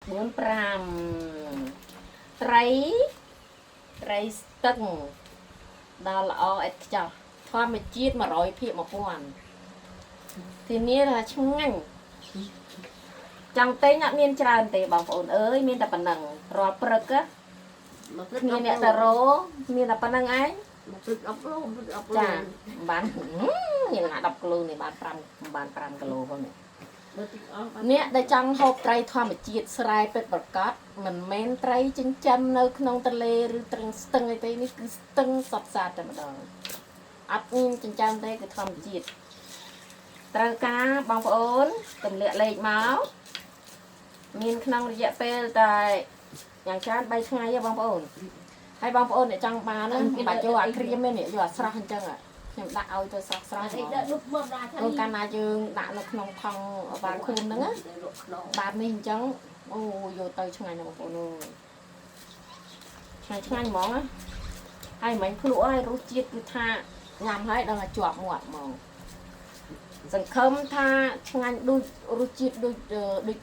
4 5ត្រីត្រីស្ទឹងដល់ល្អឥតខ្ចោះធម្មជាតិ100%ទីនេះថាឆ្ងាញ់ចង់ទិញអត់មានច្រើនទេបងប្អូនអើយមានតែប៉ុណ្ណឹងរាល់ព្រឹកមានអ្នកតារោមានតែប៉ុណ្្នឹងឯងព្រឹក10គីឡូព្រឹក10គីឡូចាបានមានណា10គីឡូនេះបាន5គីឡូផងនេះអ្នកដែលចង់ហូបត្រីធម្មជាតិស្រែពិតប្រាកដមិនមែនត្រីចិញ្ចឹមនៅក្នុងទន្លេឬត្រឹងស្ទឹងអីទេនេះគឺស្ទឹងសត្វសាតែម្ដងអត់មានចិញ្ចឹមទេគឺធម្មជាតិត្រូវការបងប្អូនទម្លាក់លេខមកមានក្នុងរយៈពេលតែយ៉ាងច្រើន3ថ្ងៃទេបងប្អូនហើយបងប្អូនអ្នកចង់បានហ្នឹងបាច់យកអាក្រៀមទេនេះយកអាស្រស់អញ្ចឹងខ្ញុំដាក់ឲ្យទៅស្រស់ស្រស់ហ្នឹងអូកាលណាយើងដាក់នៅក្នុងថង់បាខូនហ្នឹងណាបាតនេះអញ្ចឹងអូយកទៅឆ្ងាញ់ណាបងប្អូនឆ្ងាញ់ហ្មងណាហើយមិនភ្លក់ហើយរសជាតិគឺថាញ៉ាំហើយដល់តែជាប់មាត់ហ្មងសង្ឃឹមថាឆ្ងាញ់ដូចរសជាតិដូច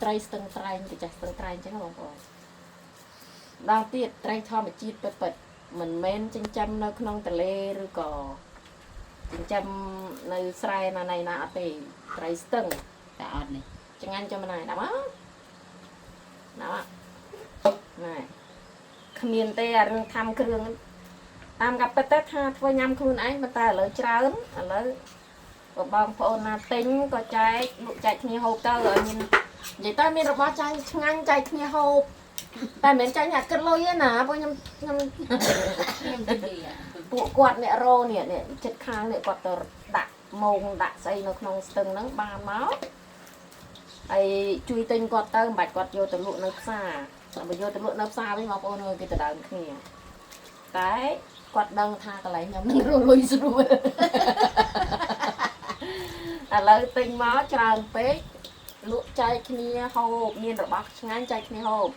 ត្រីស្ទឹងត្រែងទៅចាស់ស្ទឹងត្រែងអញ្ចឹងបងប្អូនដល់ទៀតត្រីធម្មជាតិពិតមិនមែនចិញ្ចឹមនៅក្នុងទន្លេឬក៏ចិញ្ចឹមនៅស្រែណាណៃណាអត់ទេត្រីស្ទឹងតែអត់នេះឆ្ងាញ់ចាំណាដាក់មកណែគ្មានទេអារឿងធ្វើគ្រឿងតាមកាពិតទៅថាធ្វើញ៉ាំខ្លួនឯងប៉ុន្តែឥឡូវច្រើនឥឡូវបងប្អូនណាទិញក៏ចែកលក់ចែកគ្នាហូបទៅឲ្យមាននិយាយទៅមានរបស់ចាញ់ឆ្ងាញ់ចែកគ្នាហូបតែមិនមែនចាញ់អាគិតលុយទេណាព្រោះខ្ញុំពួកគាត់អ្នករោនេះចិត្តខាងនេះគាត់ទៅដាក់ម៉ោងដាក់ស្អីនៅក្នុងស្ទឹងហ្នឹងបានមកហើយជួយទិញគាត់ទៅមិនបាច់គាត់យកទៅលក់នៅផ្សារបើយកទៅលក់នៅផ្សារវិញបងប្អូនអើយគេទៅដើមគ្នាតែគាត់ដឹងថាកន្លែងខ្ញុំនឹងរលុយស្រួលឥឡូវទិញមកច្រើនពេកលក់ចែកគ្នាហូបមានរបស់ឆ្ងាញ់ចែកគ្នាហូប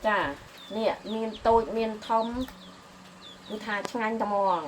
ចានេះមានតូចមានធំគឺថាឆ្ងាញ់តែហ្មង